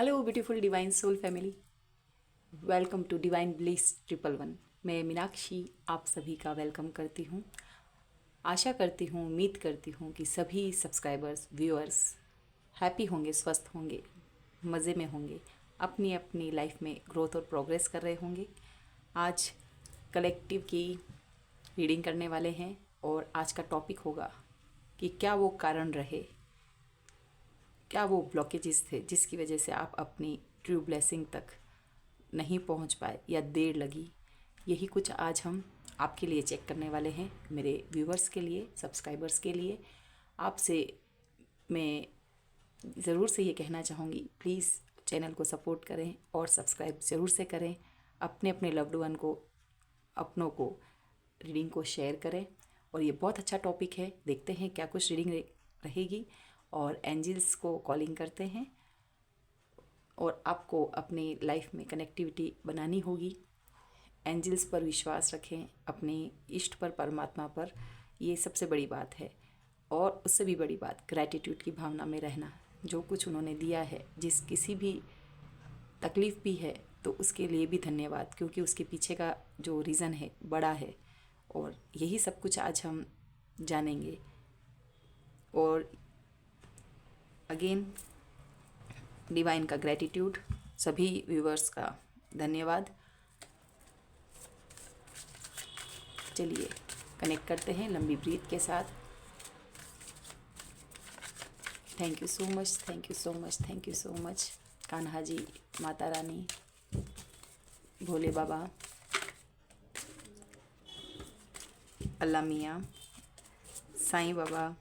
Hello beautiful divine soul family, welcome to divine bliss 111। मैं मीनाक्षी आप सभी का वेलकम करती हूँ। आशा करती हूँ, उम्मीद करती हूँ कि सभी सब्सक्राइबर्स, व्यूअर्स हैप्पी होंगे, स्वस्थ होंगे, मज़े में होंगे, अपनी अपनी लाइफ में ग्रोथ और प्रोग्रेस कर रहे होंगे। आज कलेक्टिव की रीडिंग करने वाले हैं और आज का टॉपिक होगा कि क्या वो कारण रहे, क्या वो ब्लॉकेजेस थे जिसकी वजह से आप अपनी ट्रू ब्लेसिंग तक नहीं पहुंच पाए या देर लगी। यही कुछ आज हम आपके लिए चेक करने वाले हैं, मेरे व्यूवर्स के लिए, सब्सक्राइबर्स के लिए। आपसे मैं ज़रूर से ये कहना चाहूँगी, प्लीज़ चैनल को सपोर्ट करें और सब्सक्राइब ज़रूर से करें। अपने अपने लव्ड वन को, अपनों को रीडिंग को शेयर करें। और ये बहुत अच्छा टॉपिक है, देखते हैं क्या कुछ रीडिंग रहेगी। और एंजल्स को कॉलिंग करते हैं और आपको अपनी लाइफ में कनेक्टिविटी बनानी होगी। एंजल्स पर विश्वास रखें, अपने इष्ट पर, परमात्मा पर। ये सबसे बड़ी बात है। और उससे भी बड़ी बात, ग्रैटिट्यूड की भावना में रहना। जो कुछ उन्होंने दिया है, जिस किसी भी तकलीफ़ भी है तो उसके लिए भी धन्यवाद, क्योंकि उसके पीछे का जो रीज़न है बड़ा है। और यही सब कुछ आज हम जानेंगे। और अगेन डिवाइन का ग्रैटिट्यूड, सभी व्यूवर्स का धन्यवाद। चलिए कनेक्ट करते हैं लंबी ब्रीथ के साथ। Thank you so much, thank you so much, thank you so much. Kanha ji, Mata Rani, भोले बाबा, अल्लाह मियाँ, साईं बाबा,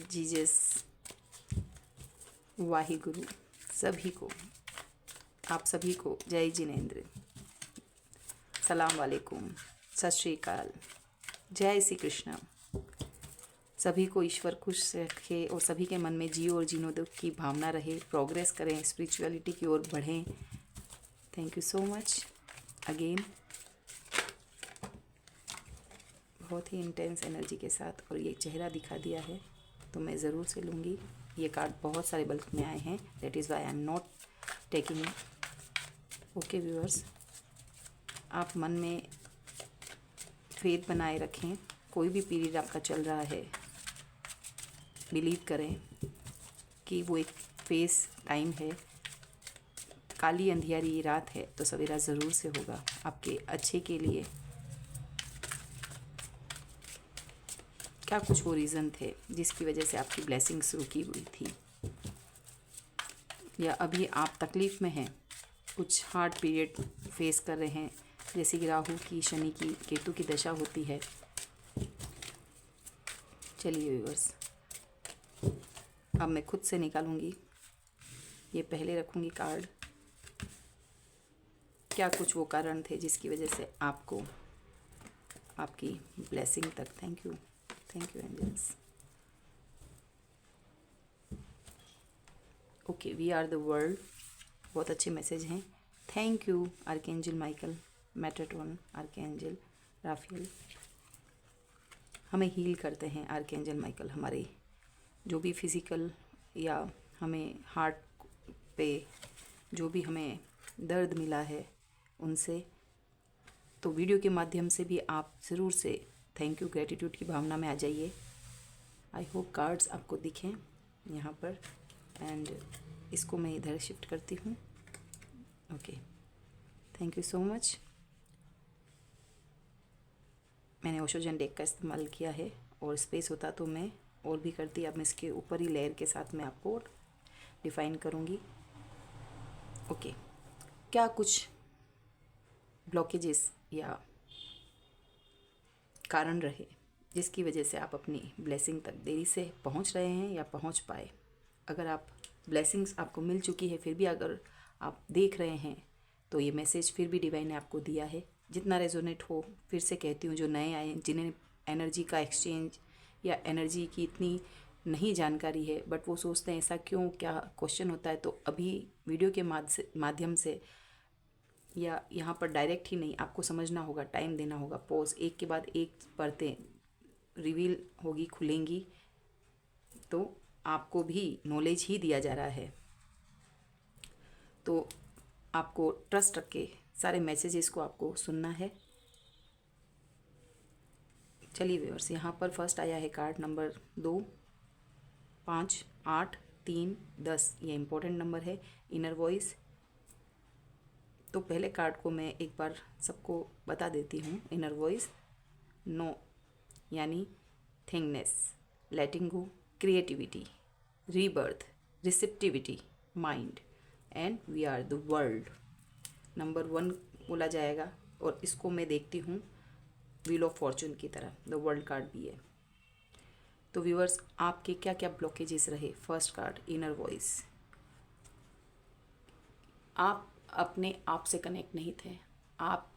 जीजस, वाहिगुरु, सभी को, आप सभी को जय जिनेंद्र, सलाम वालेकुम, सत श्री अकाल, जय श्री कृष्ण। सभी को ईश्वर खुश रखे और सभी के मन में जियो और जीनों की भावना रहे, प्रोग्रेस करें, स्पिरिचुअलिटी की ओर बढ़ें। Thank you so much again. बहुत ही इंटेंस एनर्जी के साथ, और ये चेहरा दिखा दिया है तो मैं ज़रूर से लूँगी। ये कार्ड बहुत सारे बल्क में आए हैं, that is why I am not taking it. Okay viewers, आप मन में फेथ बनाए रखें। कोई भी पीरियड आपका चल रहा है, बिलीव करें कि वो एक फेस टाइम है। काली अंधियारी रात है तो सवेरा ज़रूर से होगा आपके अच्छे के लिए। क्या कुछ वो रीज़न थे जिसकी वजह से आपकी ब्लेसिंग्स रुकी हुई थी, या अभी आप तकलीफ़ में हैं, कुछ हार्ड पीरियड फेस कर रहे हैं, जैसे कि राहु की, शनि की, केतु की दशा होती है। चलिए व्यूअर्स, अब मैं खुद से निकालूंगी, ये पहले रखूंगी कार्ड। क्या कुछ वो कारण थे जिसकी वजह से आपको आपकी ब्लेसिंग तक, thank you angels. Okay, we are the world, बहुत अच्छे मैसेज हैं। Thank you archangel Michael, Metatron, archangel Raphael. हमें हील करते हैं आर्कएंजल माइकल, हमारे जो भी फिज़िकल या हमें हार्ट पे जो भी हमें दर्द मिला है उनसे। तो वीडियो के माध्यम से भी आप ज़रूर से थैंक यू, ग्रेटिट्यूड की भावना में आ जाइए। आई होप कार्ड्स आपको दिखें यहाँ पर, एंड इसको मैं इधर शिफ्ट करती हूँ। Okay, thank you so much. मैंने ओशोजन डेक का इस्तेमाल किया है, और स्पेस होता तो मैं और भी करती। अब मैं इसके ऊपर ही लेयर के साथ मैं आपको डिफ़ाइन करूँगी। ओके, क्या कुछ ब्लॉकेजेस या कारण रहे जिसकी वजह से आप अपनी ब्लेसिंग तक देरी से पहुंच रहे हैं या पहुंच पाए। अगर आप ब्लेसिंग्स आपको मिल चुकी है, फिर भी अगर आप देख रहे हैं तो ये मैसेज फिर भी डिवाइन ने आपको दिया है। जितना रेजोनेट हो, फिर से कहती हूँ, जो नए आए, जिन्हें एनर्जी का एक्सचेंज या एनर्जी की इतनी नहीं जानकारी है, बट वो सोचते हैं ऐसा क्यों, क्या क्वेश्चन होता है, तो अभी वीडियो के माध्यम से या यहाँ पर डायरेक्ट ही नहीं, आपको समझना होगा, टाइम देना होगा, पॉज, एक के बाद एक परतें रिवील होगी, खुलेंगी, तो आपको भी नॉलेज ही दिया जा रहा है। तो आपको ट्रस्ट रख के सारे मैसेजेस को आपको सुनना है। चलिए व्यूअर्स, यहाँ पर फर्स्ट आया है कार्ड नंबर 2, 5, 8, 3, 10। ये इम्पोर्टेंट नंबर है, इनर वॉइस। तो पहले कार्ड को मैं एक बार सबको बता देती हूँ। इनर वॉइस, नो यानी thingness, letting go, creativity, rebirth, receptivity, mind and we are the world. Number 1 बोला जाएगा और इसको मैं देखती हूँ व्हील ऑफ फॉर्चून की तरह, द वर्ल्ड कार्ड भी है। तो व्यूअर्स, आपके क्या क्या ब्लॉकेजेस रहे? First card, inner voice. आप अपने आप से कनेक्ट नहीं थे, आप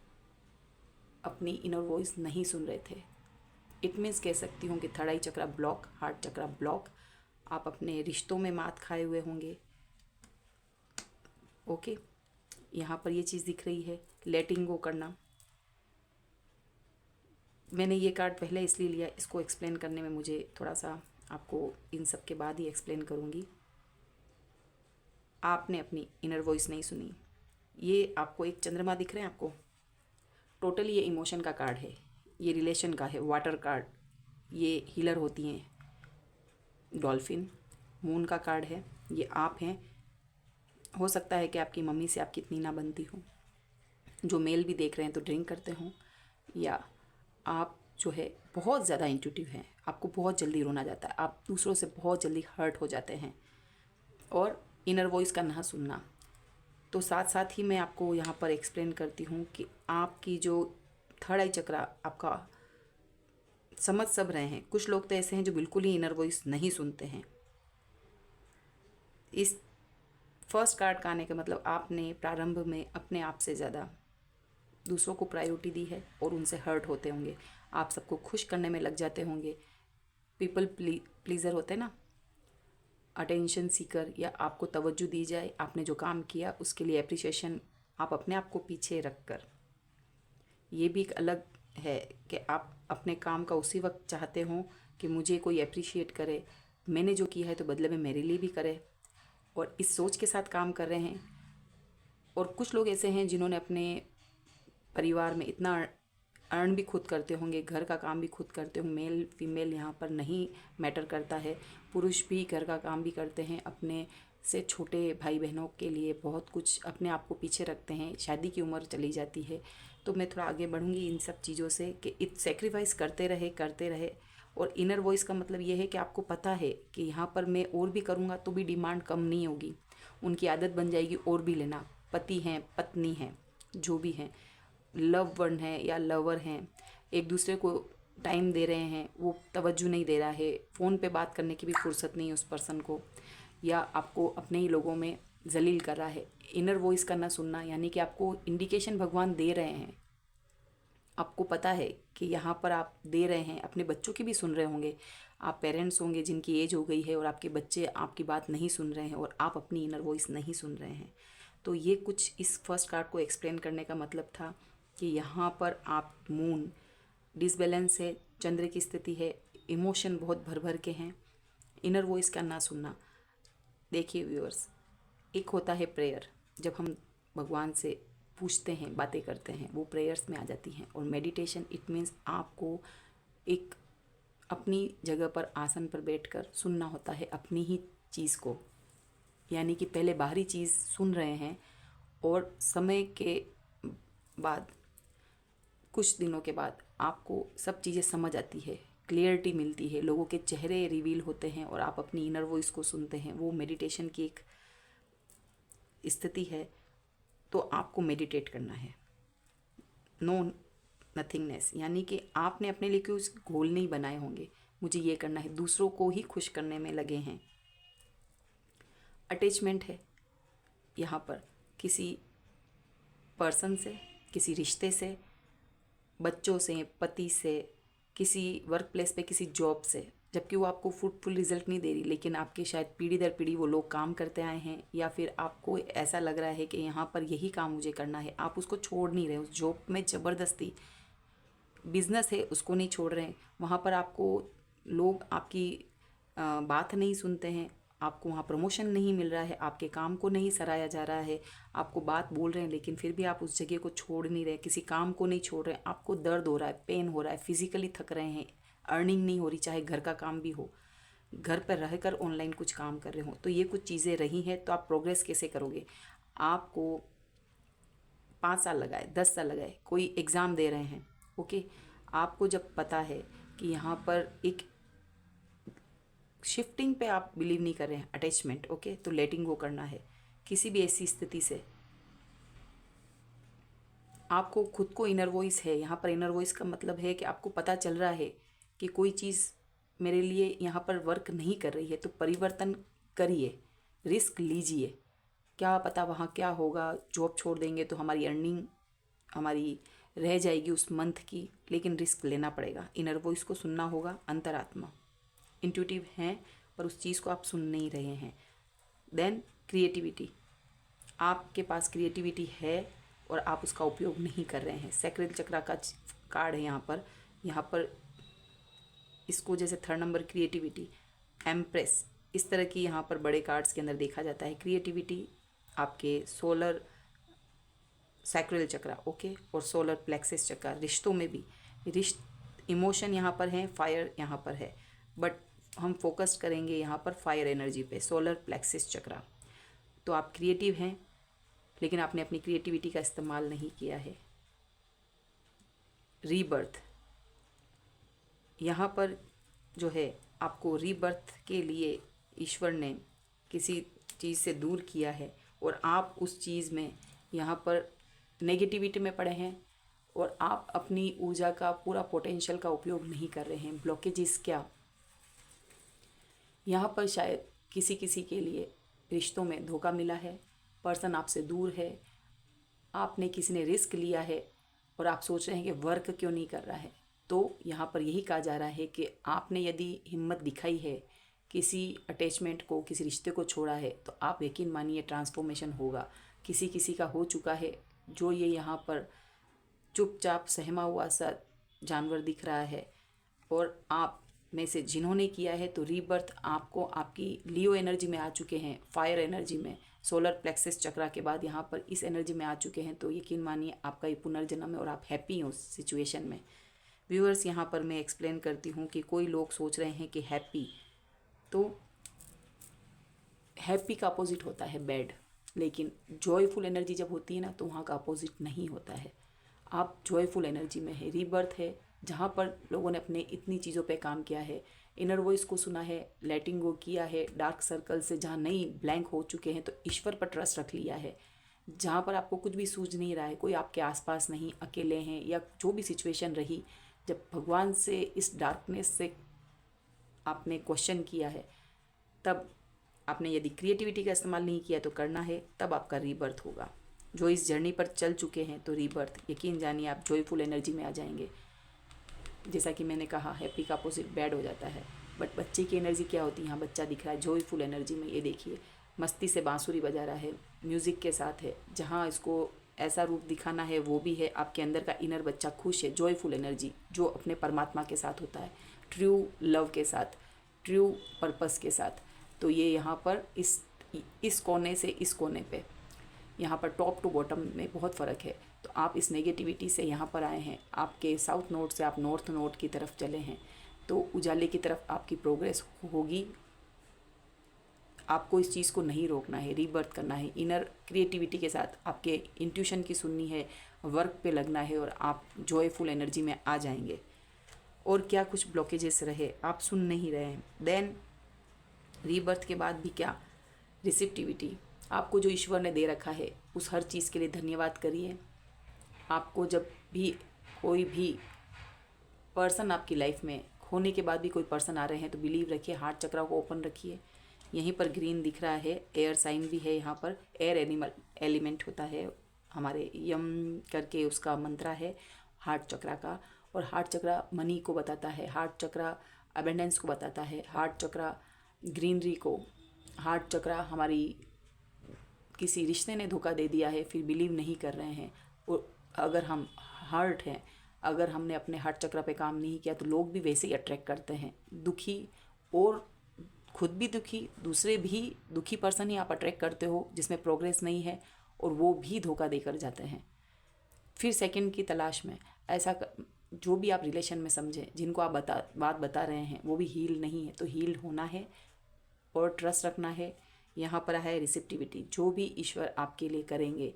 अपनी इनर वॉइस नहीं सुन रहे थे। इट मीन्स कह सकती हूँ कि थर्ड आई चक्रा ब्लॉक, हार्ट चक्रा ब्लॉक। आप अपने रिश्तों में मात खाए हुए होंगे। ओके, यहाँ पर ये चीज़ दिख रही है, लेटिंग गो करना। मैंने ये कार्ड पहले इसलिए लिया, इसको एक्सप्लेन करने में मुझे थोड़ा सा, आपको इन सब के बाद ही एक्सप्लेन करूँगी। आपने अपनी इनर वॉइस नहीं सुनी। ये आपको एक चंद्रमा दिख रहे हैं आपको, टोटली ये इमोशन का कार्ड है, ये रिलेशन का है। वाटर कार्ड, ये हीलर होती हैं। डॉल्फिन, मून का कार्ड है, ये आप हैं। हो सकता है कि आपकी मम्मी से आपकी इतनी ना बनती हो। जो मेल भी देख रहे हैं तो ड्रिंक करते हों, या आप जो है बहुत ज़्यादा इंट्यूटिव हैं, आपको बहुत जल्दी रोना जाता है, आप दूसरों से बहुत जल्दी हर्ट हो जाते हैं। और इनर वॉइस का ना सुनना। तो साथ साथ ही मैं आपको यहाँ पर एक्सप्लेन करती हूँ कि आपकी जो थर्ड आई चक्रा, आपका समझ सब रहे हैं। कुछ लोग तो ऐसे हैं जो बिल्कुल ही इनर वॉइस नहीं सुनते हैं। इस फर्स्ट कार्ड का आने का मतलब आपने प्रारंभ में अपने आप से ज़्यादा दूसरों को प्रायोरिटी दी है और उनसे हर्ट होते होंगे। आप सबको खुश करने में लग जाते होंगे। पीपल प्लीज़र होते हैं ना, अटेंशन सीकर, या आपको तवज्जो दी जाए, आपने जो काम किया उसके लिए एप्रिसिएशन, आप अपने आप को पीछे रख कर। ये भी एक अलग है कि आप अपने काम का उसी वक्त चाहते हो कि मुझे कोई अप्रिशिएट करे, मैंने जो किया है तो बदले में मेरे लिए भी करे, और इस सोच के साथ काम कर रहे हैं। और कुछ लोग ऐसे हैं जिन्होंने अपने परिवार में इतना अर्न भी खुद करते होंगे, घर का काम भी खुद करते होंगे। मेल फीमेल यहाँ पर नहीं मैटर करता है, पुरुष भी घर का काम भी करते हैं, अपने से छोटे भाई बहनों के लिए बहुत कुछ अपने आप को पीछे रखते हैं। शादी की उम्र चली जाती है। तो मैं थोड़ा आगे बढ़ूँगी इन सब चीज़ों से कि सेक्रीफाइस करते रहे। और इनर वॉइस का मतलब ये है कि आपको पता है कि यहाँ पर मैं और भी करूँगा तो भी डिमांड कम नहीं होगी। उनकी आदत बन जाएगी और भी लेना। पति हैं, पत्नी हैं, जो भी हैं, लव वन है या लवर हैं, एक दूसरे को टाइम दे रहे हैं, वो तवज्जो नहीं दे रहा है, फ़ोन पे बात करने की भी फुर्सत नहीं है उस पर्सन को, या आपको अपने ही लोगों में जलील कर रहा है। इनर वॉइस का ना सुनना यानी कि आपको इंडिकेशन भगवान दे रहे हैं। आपको पता है कि यहाँ पर आप दे रहे हैं, अपने बच्चों की भी सुन रहे होंगे। आप पेरेंट्स होंगे जिनकी एज हो गई है और आपके बच्चे आपकी बात नहीं सुन रहे हैं और आप अपनी इनर वॉइस नहीं सुन रहे हैं। तो ये कुछ इस फर्स्ट कार्ड को एक्सप्लेन करने का मतलब था कि यहाँ पर आप मून डिसबैलेंस है, चंद्र की स्थिति है, इमोशन बहुत भर भर के हैं। इनर वॉइस का ना सुनना। देखिए व्यूअर्स, एक होता है प्रेयर, जब हम भगवान से पूछते हैं, बातें करते हैं, वो प्रेयर्स में आ जाती हैं। और मेडिटेशन, इट मीन्स आपको एक अपनी जगह पर आसन पर बैठकर सुनना होता है अपनी ही चीज़ को, यानी कि पहले बाहरी चीज़ सुन रहे हैं और समय के बाद, कुछ दिनों के बाद आपको सब चीज़ें समझ आती है, क्लियरिटी मिलती है, लोगों के चेहरे रिवील होते हैं और आप अपनी इनर वॉइस को सुनते हैं। वो मेडिटेशन की एक स्थिति है। तो आपको मेडिटेट करना है। नो नथिंगनेस, यानी कि आपने अपने लिए कुछ गोल नहीं बनाए होंगे, मुझे ये करना है, दूसरों को ही खुश करने में लगे हैं। अटैचमेंट है यहाँ पर किसी पर्सन से, किसी रिश्ते से, बच्चों से, पति से, किसी वर्क प्लेस पे, किसी जॉब से, जबकि वो आपको फ्रूटफुल रिजल्ट नहीं दे रही, लेकिन आपके शायद पीढ़ी दर पीढ़ी वो लोग काम करते आए हैं, या फिर आपको ऐसा लग रहा है कि यहाँ पर यही काम मुझे करना है, आप उसको छोड़ नहीं रहे। उस जॉब में ज़बरदस्ती, बिजनेस है उसको नहीं छोड़ रहे हैं, वहाँ पर आपको लोग आपकी बात नहीं सुनते हैं, आपको वहाँ प्रमोशन नहीं मिल रहा है, आपके काम को नहीं सराहा जा रहा है, आपको बात बोल रहे हैं लेकिन फिर भी आप उस जगह को छोड़ नहीं रहे, किसी काम को नहीं छोड़ रहे, आपको दर्द हो रहा है, पेन हो रहा है, फिजिकली थक रहे हैं, अर्निंग नहीं हो रही, चाहे घर का काम भी हो, घर पर रहकर ऑनलाइन कुछ काम कर रहे हो, तो ये कुछ चीज़ें रही हैं। तो आप प्रोग्रेस कैसे करोगे? आपको 5 साल लगाए, 10 साल लगाए, कोई एग्ज़ाम दे रहे हैं, ओके, आपको जब पता है कि यहाँ पर एक शिफ्टिंग पे आप बिलीव नहीं कर रहे हैं, अटैचमेंट, ओके, तो लेटिंग गो करना है किसी भी ऐसी स्थिति से। आपको खुद को इनर वॉइस है, यहाँ पर इनर वॉइस का मतलब है कि आपको पता चल रहा है कि कोई चीज़ मेरे लिए यहाँ पर वर्क नहीं कर रही है, तो परिवर्तन करिए, रिस्क लीजिए, क्या पता वहाँ क्या होगा। जॉब छोड़ देंगे तो हमारी अर्निंग हमारी रह जाएगी उस मंथ की, लेकिन रिस्क लेना पड़ेगा। इनर वॉइस को सुनना होगा। अंतरात्मा इंट्यूटिव हैं पर उस चीज़ को आप सुन नहीं रहे हैं। देन क्रिएटिविटी, आपके पास क्रिएटिविटी है और आप उसका उपयोग नहीं कर रहे हैं। सैक्रल चक्रा का कार्ड है यहाँ पर इसको जैसे 3rd नंबर क्रिएटिविटी, एम्प्रेस, इस तरह की यहाँ पर बड़े कार्ड्स के अंदर देखा जाता है। क्रिएटिविटी आपके सोलर सैक्रल चक्रा, ओके, और सोलर प्लेक्सस चक्रा, रिश्तों में भी इमोशन यहाँ पर है, फायर यहाँ पर है, बट हम फोकस करेंगे यहाँ पर फायर एनर्जी पे, सोलर प्लेक्सस चक्रा। तो आप क्रिएटिव हैं लेकिन आपने अपनी क्रिएटिविटी का इस्तेमाल नहीं किया है। रीबर्थ, यहाँ पर जो है आपको रीबर्थ के लिए ईश्वर ने किसी चीज़ से दूर किया है और आप उस चीज़ में यहाँ पर नेगेटिविटी में पड़े हैं और आप अपनी ऊर्जा का पूरा पोटेंशियल का उपयोग नहीं कर रहे हैं। ब्लॉकेजेस क्या, यहाँ पर शायद किसी किसी के लिए रिश्तों में धोखा मिला है, पर्सन आपसे दूर है, आपने किसी ने रिस्क लिया है और आप सोच रहे हैं कि वर्क क्यों नहीं कर रहा है। तो यहाँ पर यही कहा जा रहा है कि आपने यदि हिम्मत दिखाई है, किसी अटैचमेंट को, किसी रिश्ते को छोड़ा है, तो आप यकीन मानिए ट्रांसफॉर्मेशन होगा। किसी किसी का हो चुका है। जो ये यहाँ पर चुपचाप सहमा हुआ सा जानवर दिख रहा है और आप में से जिन्होंने किया है, तो रीबर्थ आपको आपकी लियो एनर्जी में आ चुके हैं, फायर एनर्जी में, सोलर प्लेक्सस चक्रा के बाद यहाँ पर इस एनर्जी में आ चुके हैं। तो यकीन मानिए आपका ये पुनर्जन्म है और आप हैप्पी हो उस सिचुएशन में। व्यूअर्स, यहाँ पर मैं एक्सप्लेन करती हूँ कि कोई लोग सोच रहे हैं कि हैप्पी, तो हैप्पी का अपोजिट होता है बैड, लेकिन जॉयफुल एनर्जी जब होती है ना, तो वहाँ का अपोजिट नहीं होता है। आप जॉयफुल एनर्जी में है। रीबर्थ है जहाँ पर लोगों ने अपने इतनी चीज़ों पे काम किया है, इनर वॉइस को सुना है, लेटिंग गो किया है, डार्क सर्कल से जहाँ नहीं ब्लैंक हो चुके हैं तो ईश्वर पर ट्रस्ट रख लिया है। जहाँ पर आपको कुछ भी सूझ नहीं रहा है, कोई आपके आसपास नहीं, अकेले हैं, या जो भी सिचुएशन रही, जब भगवान से इस डार्कनेस से आपने क्वेश्चन किया है, तब आपने यदि क्रिएटिविटी का इस्तेमाल नहीं किया तो करना है, तब आपका रीबर्थ होगा। जो इस जर्नी पर चल चुके हैं तो रीबर्थ, यकीन जानिए आप जॉयफुल एनर्जी में आ जाएंगे। जैसा कि मैंने कहा, हैप्पी का अपोजिट बैड हो जाता है। बट बच्चे की एनर्जी क्या होती है? यहाँ बच्चा दिख रहा है जॉयफुल एनर्जी में, ये देखिए मस्ती से बांसुरी बजा रहा है, म्यूज़िक के साथ है। जहाँ इसको ऐसा रूप दिखाना है वो भी है। आपके अंदर का इनर बच्चा खुश है, जॉयफुल एनर्जी जो अपने परमात्मा के साथ होता है, ट्रू लव के साथ, ट्रू पर्पस के साथ। तो ये यहाँ पर इस कोने से इस कोने पे, यहाँ पर टॉप टू बॉटम में बहुत फ़र्क है। तो आप इस नेगेटिविटी से यहाँ पर आए हैं, आपके साउथ नोड से आप नॉर्थ नोड की तरफ चले हैं, तो उजाले की तरफ आपकी प्रोग्रेस होगी। आपको इस चीज़ को नहीं रोकना है, रीबर्थ करना है। इनर क्रिएटिविटी के साथ आपके इंट्यूशन की सुननी है, वर्क पे लगना है और आप जॉयफुल एनर्जी में आ जाएंगे। और क्या कुछ ब्लॉकेजेस रहे आप सुन नहीं रहे हैं। देन रीबर्थ के बाद भी क्या, रिसिप्टिविटी। आपको जो ईश्वर ने दे रखा है उस हर चीज़ के लिए धन्यवाद करिए। आपको जब भी कोई भी पर्सन आपकी लाइफ में खोने के बाद भी कोई पर्सन आ रहे हैं, तो बिलीव रखिए, हार्ट चक्रा को ओपन रखिए। यहीं पर ग्रीन दिख रहा है, एयर साइन भी है यहाँ पर, एयर एलिमेंट होता है हमारे, यम करके उसका मंत्रा है हार्ट चक्रा का। और हार्ट चक्रा मनी को बताता है, हार्ट चक्रा अबेंडेंस को बताता है, हार्ट चक्रा ग्रीनरी को, हार्ट चक्रा हमारी किसी रिश्ते ने धोखा दे दिया है, फिर बिलीव नहीं कर रहे हैं, और अगर हम हर्ट हैं, अगर हमने अपने हार्ट चक्र पे काम नहीं किया, तो लोग भी वैसे ही अट्रैक्ट करते हैं, दुखी और खुद भी दुखी, दूसरे भी दुखी पर्सन ही आप अट्रैक्ट करते हो जिसमें प्रोग्रेस नहीं है, और वो भी धोखा देकर जाते हैं। फिर सेकंड की तलाश में जो भी आप रिलेशन में समझें, जिनको आप बात बता रहे हैं वो भी हील नहीं है, तो हील होना है और ट्रस्ट रखना है। यहाँ पर है रिसेप्टिविटी, जो भी ईश्वर आपके लिए करेंगे,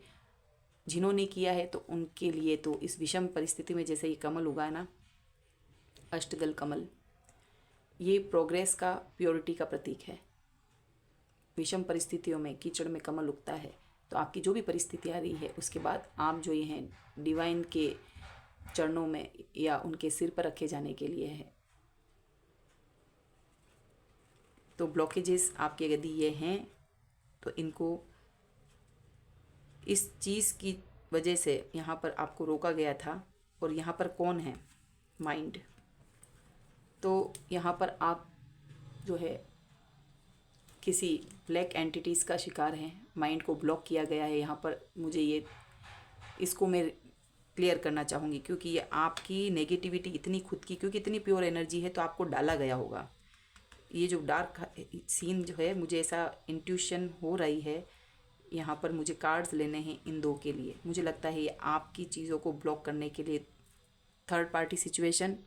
जिन्होंने किया है तो उनके लिए तो इस विषम परिस्थिति में, जैसे ये कमल उगा है ना, अष्टदल कमल, ये प्रोग्रेस का, प्योरिटी का प्रतीक है। विषम परिस्थितियों में कीचड़ में कमल उगता है, तो आपकी जो भी परिस्थिति आ रही है उसके बाद आप जो ये हैं डिवाइन के चरणों में या उनके सिर पर रखे जाने के लिए है। तो ब्लॉकेजेस आपके यदि ये हैं तो इनको, इस चीज़ की वजह से यहाँ पर आपको रोका गया था। और यहाँ पर कौन है? माइंड। तो यहाँ पर आप जो है किसी ब्लैक एंटिटीज़ का शिकार हैं, माइंड को ब्लॉक किया गया है। यहाँ पर मुझे इसको मैं क्लियर करना चाहूँगी, क्योंकि ये आपकी नेगेटिविटी इतनी खुद की, क्योंकि इतनी प्योर एनर्जी है तो आपको डाला गया होगा। ये जो डार्क सीन जो है, मुझे ऐसा इंट्यूशन हो रही है। यहाँ पर मुझे कार्ड्स लेने हैं इन दो के लिए। मुझे लगता है ये आपकी चीज़ों को ब्लॉक करने के लिए थर्ड पार्टी सिचुएशन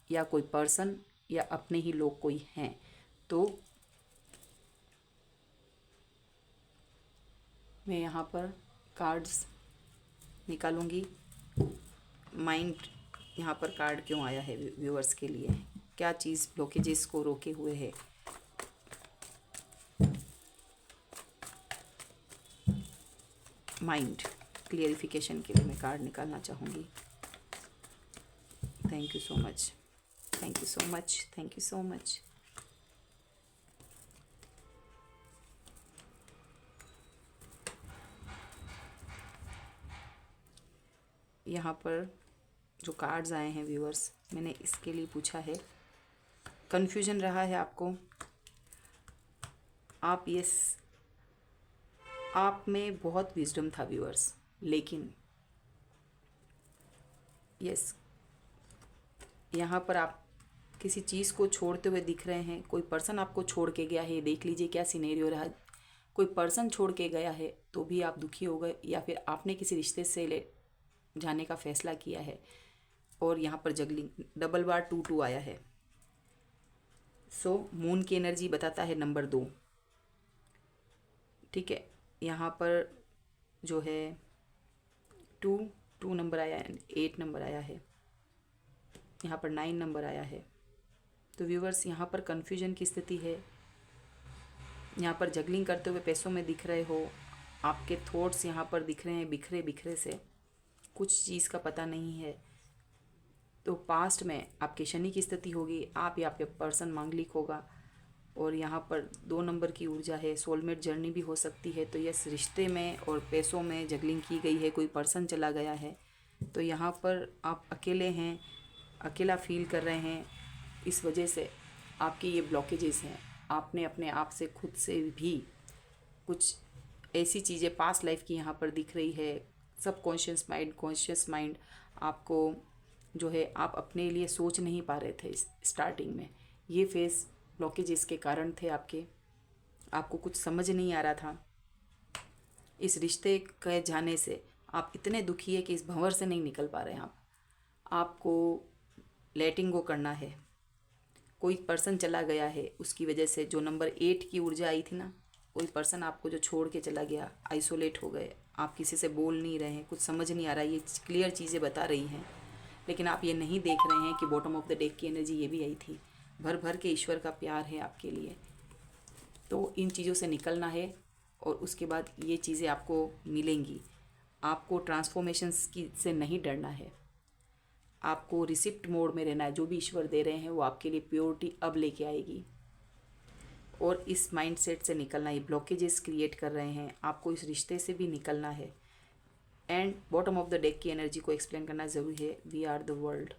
या कोई पर्सन या अपने ही लोग कोई हैं। तो मैं यहाँ पर कार्ड्स निकालूंगी। माइंड यहाँ पर कार्ड क्यों आया है व्यूअर्स के लिए? क्या चीज़ ब्लॉकेजेस को रोके हुए है? माइंड क्लियरिफिकेशन के लिए मैं कार्ड निकालना चाहूँगी। Thank you so much, thank you so much, thank you so much. यहाँ पर जो कार्ड्स आए हैं व्यूअर्स, मैंने इसके लिए पूछा है। कन्फ्यूजन रहा है आपको, आप में बहुत विजडम था व्यूअर्स, लेकिन यहाँ पर आप किसी चीज़ को छोड़ते हुए दिख रहे हैं। कोई पर्सन आपको छोड़ के गया है, देख लीजिए क्या सिनेरियो रहा। कोई पर्सन छोड़ के गया है तो भी आप दुखी हो गए, या फिर आपने किसी रिश्ते से जाने का फैसला किया है। और यहाँ पर जगलिंग, डबल बार 2 आया है। सो मून की एनर्जी बताता है नंबर 2, ठीक है। यहाँ पर जो है 2 नंबर आया है, 8 नंबर आया है, यहाँ पर 9 नंबर आया है। तो व्यूवर्स यहाँ पर कन्फ्यूजन की स्थिति है। यहाँ पर जगलिंग करते हुए पैसों में दिख रहे हो, आपके थॉट्स यहाँ पर दिख रहे हैं बिखरे बिखरे से, कुछ चीज़ का पता नहीं है। तो पास्ट में आपके शनि की स्थिति होगी, आप या आपके पर्सन मांगलिक होगा। और यहाँ पर 2 नंबर की ऊर्जा है, सोलमेट जर्नी भी हो सकती है। तो यस, रिश्ते में और पैसों में जगलिंग की गई है, कोई पर्सन चला गया है। तो यहाँ पर आप अकेले हैं, अकेला फील कर रहे हैं। इस वजह से आपकी ये ब्लॉकेजेस हैं। आपने अपने आप से खुद से भी कुछ ऐसी चीज़ें पास्ट लाइफ की यहाँ पर दिख रही है। सब कॉन्शियस माइंड, कॉन्शियस माइंड आपको जो है, आप अपने लिए सोच नहीं पा रहे थे स्टार्टिंग में। ये फेस ब्लॉकेजेस के कारण थे आपको कुछ समझ नहीं आ रहा था। इस रिश्ते के जाने से आप इतने दुखी है कि इस भंवर से नहीं निकल पा रहे हैं। आपको लेटिंग गो करना है। कोई पर्सन चला गया है, उसकी वजह से जो नंबर 8 की ऊर्जा आई थी ना, कोई पर्सन आपको जो छोड़ के चला गया, आइसोलेट हो गए, आप किसी से बोल नहीं रहे हैं, कुछ समझ नहीं आ रहा। ये क्लियर चीज़ें बता रही हैं, लेकिन आप ये नहीं देख रहे हैं कि बॉटम ऑफ द डेक की एनर्जी ये भी आई थी। भर भर के ईश्वर का प्यार है आपके लिए। तो इन चीज़ों से निकलना है और उसके बाद ये चीज़ें आपको मिलेंगी। आपको ट्रांसफॉर्मेशंस की से नहीं डरना है, आपको रिसिप्ट मोड में रहना है। जो भी ईश्वर दे रहे हैं वो आपके लिए प्योरिटी अब लेके आएगी। और इस माइंडसेट से निकलना, ये ब्लॉकेजेस क्रिएट कर रहे हैं, आपको इस रिश्ते से भी निकलना है। And bottom of the deck की एनर्जी को एक्सप्लेन करना ज़रूरी है। We are the world.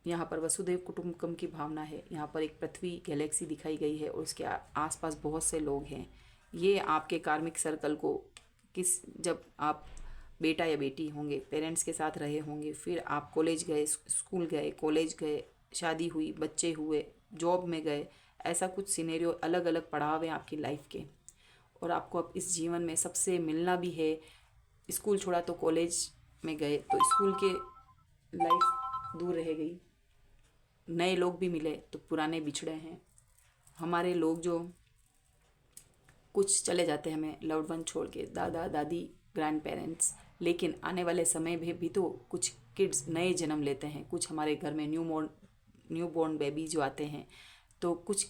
यहाँ पर वसुदेव कुटुंबकम की भावना है। यहाँ पर एक पृथ्वी गैलेक्सी दिखाई गई है और उसके आसपास बहुत से लोग हैं। ये आपके कार्मिक सर्कल को जब आप बेटा या बेटी होंगे, पेरेंट्स के साथ रहे होंगे, फिर आप कॉलेज गए, स्कूल गए, कॉलेज गए, शादी हुई, बच्चे हुए, जॉब में गए, ऐसा कुछ सिनेरियो, अलग अलग पड़ाव हैं आपकी लाइफ के, और आपको अब इस जीवन में सबसे मिलना भी है। स्कूल छोड़ा तो कॉलेज में गए तो स्कूल के लाइफ दूर रह गई, नए लोग भी मिले तो पुराने बिछड़े हैं। हमारे लोग जो कुछ चले जाते हैं हमें लव्ड वन छोड़ के, दादा दादी, ग्रैंड पेरेंट्स, लेकिन आने वाले समय में भी तो कुछ किड्स नए जन्म लेते हैं, कुछ हमारे घर में न्यू बॉर्न बेबी जो आते हैं, तो कुछ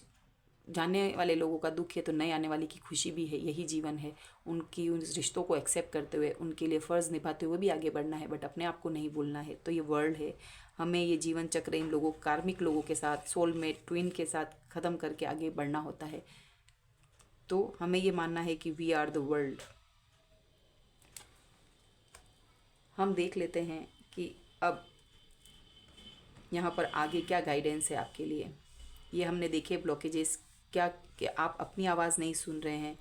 जाने वाले लोगों का दुख है तो नए आने वाले की खुशी भी है। यही जीवन है, उनकी उन रिश्तों को एक्सेप्ट करते हुए उनके लिए फ़र्ज़ निभाते हुए भी आगे बढ़ना है, बट अपने आप को नहीं भूलना है। तो ये वर्ल्ड है, हमें ये जीवन चक्र इन लोगों, कार्मिक लोगों के साथ, सोलमेट ट्विन के साथ ख़त्म करके आगे बढ़ना होता है। तो हमें ये मानना है कि वी आर द वर्ल्ड। हम देख लेते हैं कि अब यहाँ पर आगे क्या गाइडेंस है आपके लिए। ये हमने देखे ब्लॉकेजेस, क्या कि आप अपनी आवाज़ नहीं सुन रहे हैं,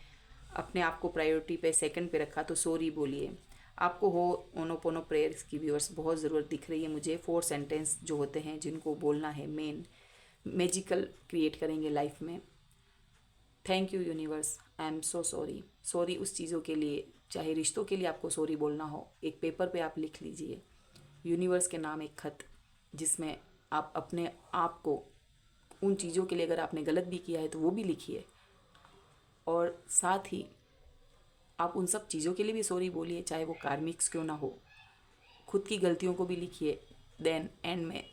अपने आप को प्रायोरिटी पे सेकंड पे रखा, तो सॉरी बोलिए। आपको हो ओनोपोनो प्रेयर्स की व्यूअर्स बहुत ज़रूरत दिख रही है मुझे। 4 सेंटेंस जो होते हैं जिनको बोलना है, मेन मैजिकल क्रिएट करेंगे लाइफ में। Thank you universe, I am so sorry. Sorry उस चीज़ों के लिए, चाहे रिश्तों के लिए आपको सॉरी बोलना हो, एक पेपर पे आप लिख लीजिए यूनिवर्स के नाम एक खत, जिसमें आप अपने आप को उन चीज़ों के लिए, अगर आपने गलत भी किया है तो वो भी लिखिए, और साथ ही आप उन सब चीज़ों के लिए भी सॉरी बोलिए, चाहे वो कार्मिक्स क्यों ना हो। खुद की गलतियों को भी लिखिए। देन एंड में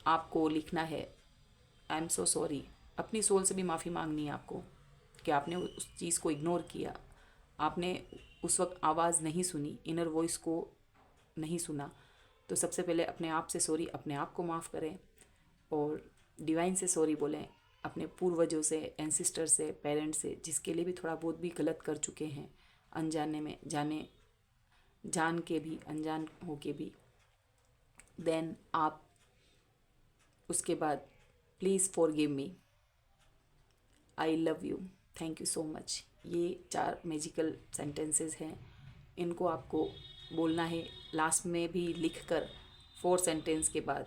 आपको लिखना है आई एम सो सॉरी। अपनी सोल से भी माफ़ी मांगनी है आपको कि आपने उस चीज़ को इग्नोर किया, आपने उस वक्त आवाज़ नहीं सुनी, इनर वॉइस को नहीं सुना। तो सबसे पहले अपने आप से सॉरी, अपने आप को माफ़ करें और डिवाइन से सॉरी बोलें, अपने पूर्वजों से, एंसिस्टर से, पेरेंट्स से, जिसके लिए भी थोड़ा बहुत भी गलत कर चुके हैं, अनजाने में, जान के भी, अनजान हो के भी। देन आप उसके बाद please forgive me, I love you, thank you so much. ये 4 मैजिकल सेंटेंसेस हैं, इनको आपको बोलना है। लास्ट में भी लिख कर 4 सेंटेंस के बाद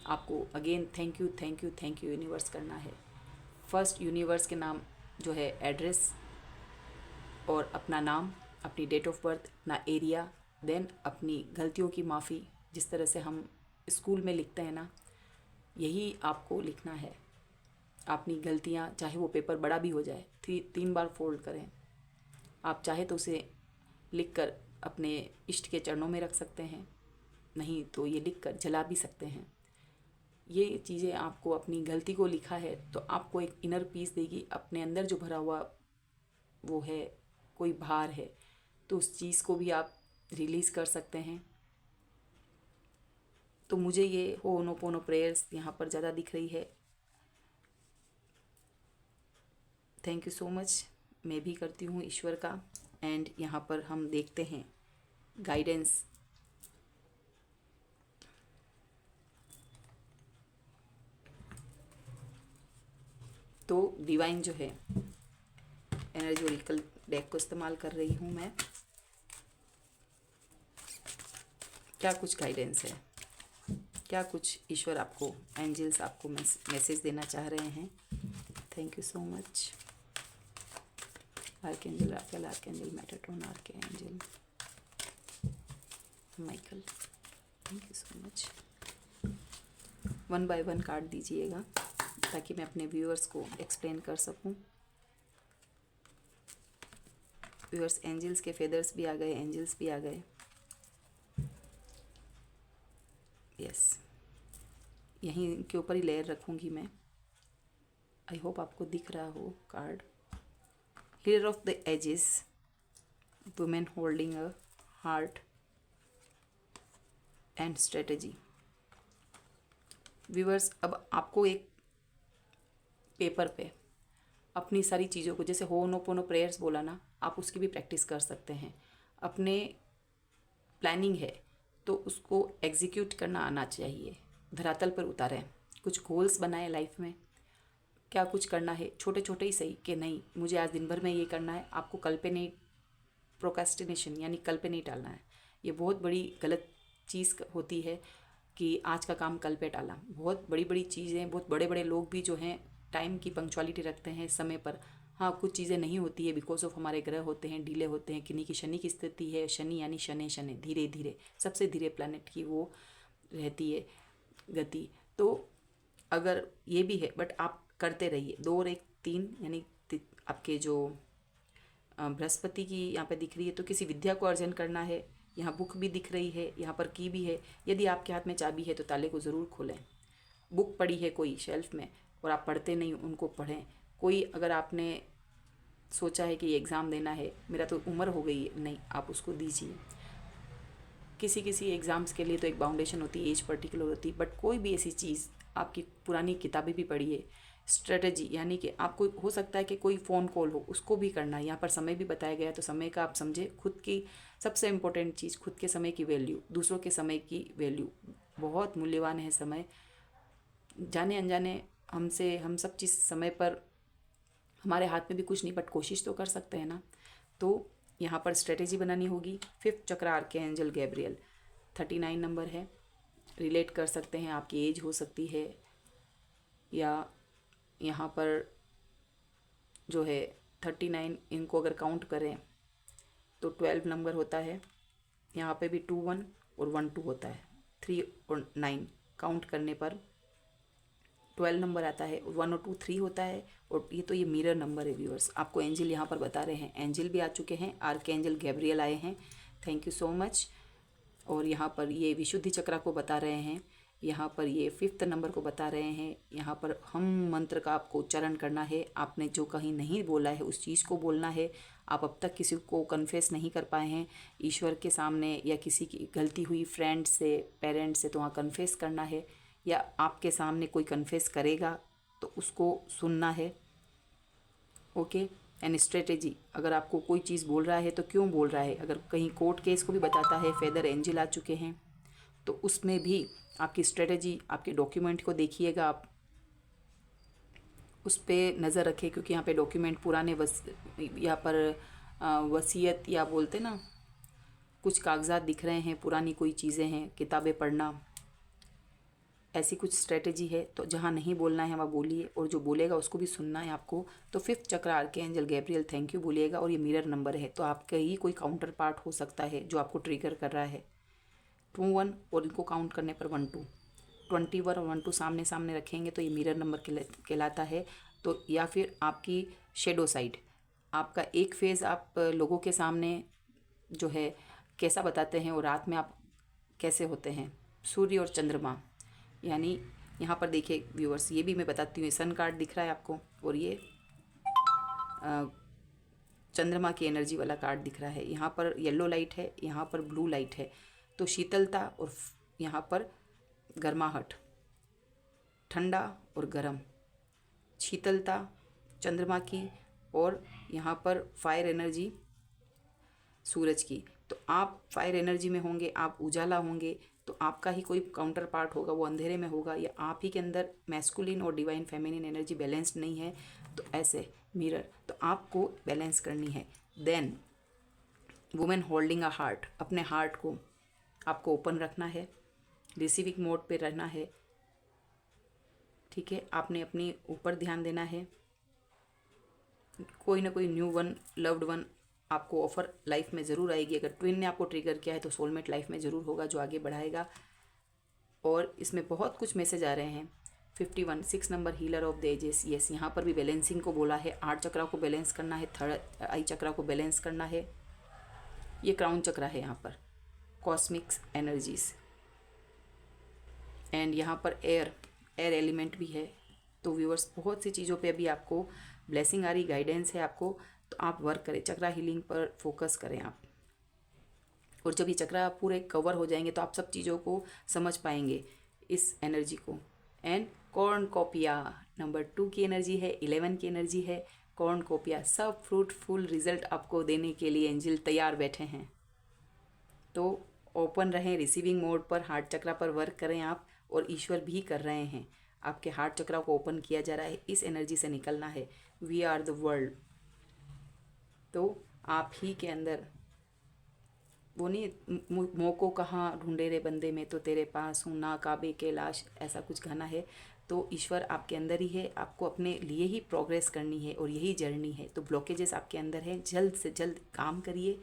आपको again thank you thank you thank you universe करना है। फर्स्ट यूनिवर्स के नाम जो है एड्रेस, और अपना नाम, अपनी डेट ऑफ बर्थ, अपना एरिया, देन अपनी गलतियों की माफ़ी, जिस तरह से हम स्कूल में लिखते हैं ना, यही आपको लिखना है। अपनी गलतियाँ, चाहे वो पेपर बड़ा भी हो जाए, 3 बार फोल्ड करें। आप चाहे तो उसे लिख कर अपने इष्ट के चरणों में रख सकते हैं, नहीं तो ये लिख कर जला भी सकते हैं। ये चीज़ें आपको, अपनी गलती को लिखा है तो आपको एक इनर पीस देगी। अपने अंदर जो भरा हुआ वो है, कोई भार है, तो उस चीज़ को भी आप रिलीज़ कर सकते हैं। तो मुझे ये होनोपोनो प्रेयर्स यहाँ पर ज़्यादा दिख रही है। थैंक यू सो मच, मैं भी करती हूँ ईश्वर का। एंड यहाँ पर हम देखते हैं गाइडेंस। तो डिवाइन जो है एनर्जी ओरेकल डेक को इस्तेमाल कर रही हूँ मैं। क्या कुछ गाइडेंस है, क्या कुछ ईश्वर आपको, एंजल्स आपको मैसेज देना चाह रहे हैं। Thank you so much. Archangel Raphael, archangel Metatron, archangel Michael, thank you so much. 1 by 1 card दीजिएगा ताकि मैं अपने व्यूअर्स को एक्सप्लेन कर सकूं। व्यूअर्स, एंजल्स के फेदर्स भी आ गए, एंजल्स भी आ गए। यस, यहीं के ऊपर ही लेयर रखूंगी मैं। आई होप आपको दिख रहा हो card. Healer of the ages, women holding a heart and strategy. Viewers, अब आपको एक पेपर पे अपनी सारी चीज़ों को, जैसे होनोपोनो प्रेयर्स बोला ना, आप उसकी भी प्रैक्टिस कर सकते हैं। अपने प्लानिंग है तो उसको एग्जीक्यूट करना आना चाहिए, धरातल पर उतारें। कुछ गोल्स बनाएं लाइफ में, क्या कुछ करना है, छोटे छोटे ही सही, कि नहीं मुझे आज दिन भर में ये करना है। आपको कल पे नहीं, प्रोक्रेस्टिनेशन यानी कल पे नहीं टालना है। ये बहुत बड़ी गलत चीज़ होती है कि आज का काम कल पे टाला। बहुत बड़ी बड़ी चीज़ें, बहुत बड़े बड़े लोग भी जो हैं टाइम की पंक्चुअलिटी रखते हैं समय पर। हाँ, कुछ चीज़ें नहीं होती है बिकॉज ऑफ हमारे ग्रह होते हैं, डीले होते हैं, किन्हीं की शनि की स्थिति है, शनि यानी शनि शनि धीरे धीरे, सबसे धीरे प्लैनेट की वो रहती है गति। तो अगर ये भी है बट आप करते रहिए। 2 और 1 3 यानी आपके जो बृहस्पति की यहाँ पे दिख रही है, तो किसी विद्या को अर्जन करना है। यहाँ बुक भी दिख रही है, यहाँ पर की भी है। यदि आपके हाथ में चाबी है तो ताले को ज़रूर खोलें। बुक पड़ी है कोई शेल्फ में और आप पढ़ते नहीं, उनको पढ़ें। कोई अगर आपने सोचा है कि ये एग्ज़ाम देना है, मेरा तो उम्र हो गई है, नहीं, आप उसको दीजिए। किसी किसी एग्ज़ाम्स के लिए तो एक बाउंडेशन होती है, एज पर्टिकुलर होती है, बट कोई भी ऐसी चीज़, आपकी पुरानी किताबें भी पढ़िए। स्ट्रेटजी यानी कि आपको हो सकता है कि कोई फ़ोन कॉल हो, उसको भी करना है। यहाँ पर समय भी बताया गया है, तो समय का आप समझे। खुद की सबसे इम्पोर्टेंट चीज़, खुद के समय की वैल्यू, दूसरों के समय की वैल्यू, बहुत मूल्यवान है समय। जाने अनजाने हम सब चीज़ समय पर, हमारे हाथ में भी कुछ नहीं, बट कोशिश तो कर सकते हैं ना। तो यहाँ पर स्ट्रेटेजी बनानी होगी। 5th चक्र आर्कएंजल गैब्रियल, 39 नंबर है। रिलेट कर सकते हैं, आपकी एज हो सकती है, या यहाँ पर जो है 39, इनको अगर काउंट करें तो 12 नंबर होता है। यहाँ पे भी 2 1 और 1 2 होता है। 3 और 9 काउंट करने पर 12 नंबर आता है। 1 और 2 3 होता है। और ये मिरर नंबर है व्यूअर्स। आपको एंजल यहाँ पर बता रहे हैं, एंजल भी आ चुके हैं, आर्कएंजल गैब्रियल आए हैं। Thank you so much. और यहाँ पर ये विशुद्धि चक्र को बता रहे हैं, यहाँ पर ये 5th नंबर को बता रहे हैं। यहाँ पर हम मंत्र का आपको उच्चारण करना है। आपने जो कहीं नहीं बोला है उस चीज़ को बोलना है। आप अब तक किसी को कन्फेस नहीं कर पाए हैं ईश्वर के सामने, या किसी की गलती हुई फ्रेंड से, पेरेंट्स से, तो वहाँ कन्फेस करना है। या आपके सामने कोई कन्फेस करेगा तो उसको सुनना है। ओके। एंड स्ट्रेटेजी, अगर आपको कोई चीज़ बोल रहा है तो क्यों बोल रहा है। अगर कहीं कोर्ट केस को भी बताता है, फेदर एंजल आ चुके हैं, तो उसमें भी आपकी स्ट्रेटेजी, आपके डॉक्यूमेंट को देखिएगा, आप उस पर नज़र रखें। क्योंकि यहाँ पे डॉक्यूमेंट पुराने यहाँ पर वसीयत या बोलते ना, कुछ कागजात दिख रहे हैं, पुरानी कोई चीज़ें हैं, किताबें पढ़ना, ऐसी कुछ स्ट्रेटेजी है। तो जहाँ नहीं बोलना है वहाँ बोलिए, और जो बोलेगा उसको भी सुनना है आपको। तो 5th चक्र आर्कएंजल गैब्रियल थैंक यू बोलिएगा। और ये मिरर नंबर है, तो आपका ही कोई काउंटर पार्ट हो सकता है जो आपको ट्रिगर कर रहा है। 2 1 और इनको काउंट करने पर 1 2, 21 और 1 2 सामने सामने रखेंगे तो ये मिरर नंबर कहलाता है। तो या फिर आपकी शेडो साइड, आपका एक फेज़ आप लोगों के सामने जो है कैसा बताते हैं, और रात में आप कैसे होते हैं। सूर्य और चंद्रमा, यानी यहाँ पर देखिए व्यूअर्स, ये भी मैं बताती हूँ। सन कार्ड दिख रहा है आपको, और ये चंद्रमा की एनर्जी वाला कार्ड दिख रहा है। यहाँ पर येलो लाइट है, यहाँ पर ब्लू लाइट है। तो शीतलता और यहाँ पर गर्माहट, ठंडा और गर्म, शीतलता चंद्रमा की, और यहाँ पर फायर एनर्जी सूरज की। तो आप फायर एनर्जी में होंगे, आप उजाला होंगे, तो आपका ही कोई काउंटर पार्ट होगा, वो अंधेरे में होगा, या आप ही के अंदर मैस्कुलिन और डिवाइन फेमिनिन एनर्जी बैलेंस्ड नहीं है। तो ऐसे मिरर, तो आपको बैलेंस करनी है। Then women holding a heart, अपने हार्ट को आपको ओपन रखना है, रिसीविंग मोड पे रहना है। ठीक है, आपने अपनी ऊपर ध्यान देना है। कोई ना कोई न्यू वन, लव्ड वन आपको ऑफर लाइफ में ज़रूर आएगी। अगर ट्विन ने आपको ट्रिगर किया है तो सोलमेट लाइफ में ज़रूर होगा जो आगे बढ़ाएगा। और इसमें बहुत कुछ मैसेज आ रहे हैं। 51 6 number, healer of the ages. Yes, यहाँ पर भी बैलेंसिंग को बोला है। 8 चक्रा को बैलेंस करना है, 3rd आई चक्रा को बैलेंस करना है। ये क्राउन चक्रा है यहाँ पर, कॉस्मिक्स एनर्जीज। एंड यहाँ पर एयर एलिमेंट भी है। तो व्यूअर्स, बहुत सी चीज़ों पे अभी आपको ब्लेसिंग आ रही, गाइडेंस है आपको। तो आप वर्क करें, चक्रा हीलिंग पर फोकस करें आप। और जब ये चक्रा पूरे कवर हो जाएंगे तो आप सब चीज़ों को समझ पाएंगे, इस एनर्जी को। एंड कॉर्नकोपिया नंबर 2 की एनर्जी है, 11 की एनर्जी है। कॉर्नकोपिया, सब फ्रूटफुल रिजल्ट आपको देने के लिए एंजल तैयार बैठे हैं। तो ओपन रहें, रिसीविंग मोड पर, हार्ट चक्रा पर वर्क करें आप। और ईश्वर भी कर रहे हैं, आपके हार्ट चक्रा को ओपन किया जा रहा है, इस एनर्जी से निकलना है। We are the world. तो आप ही के अंदर वो नहीं, मोको कहाँ ढूंढे रे बंदे, में तो तेरे पास हूँ ना काबे के लाश, ऐसा कुछ गाना है। तो ईश्वर आपके अंदर ही है, आपको अपने लिए ही प्रोग्रेस करनी है और यही जर्नी है। तो ब्लॉकेजेस आपके अंदर हैं, जल्द से जल्द काम करिए।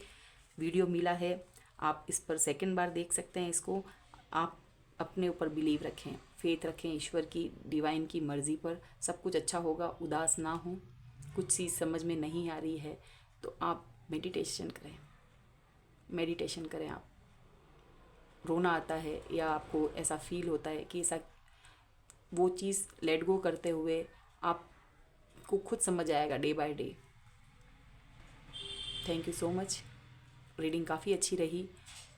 वीडियो मिला है, आप इस पर सेकंड बार देख सकते हैं इसको। आप अपने ऊपर बिलीव रखें, फेथ रखें ईश्वर की, डिवाइन की मर्ज़ी पर। सब कुछ अच्छा होगा, उदास ना हो। कुछ चीज़ समझ में नहीं आ रही है तो आप मेडिटेशन करें, मेडिटेशन करें आप। रोना आता है या आपको ऐसा फील होता है कि ऐसा, वो चीज़ लेट गो करते हुए आपको खुद समझ आएगा day by day. Thank you so much. Reading काफ़ी अच्छी रही,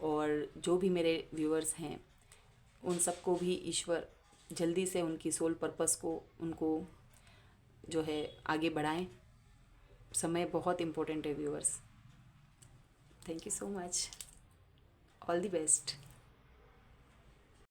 और जो भी मेरे व्यूअर्स हैं उन सबको भी ईश्वर जल्दी से उनकी सोल पर्पस को उनको जो है आगे बढ़ाएं। समय बहुत इम्पोर्टेंट है viewers. Thank you so much, all the best.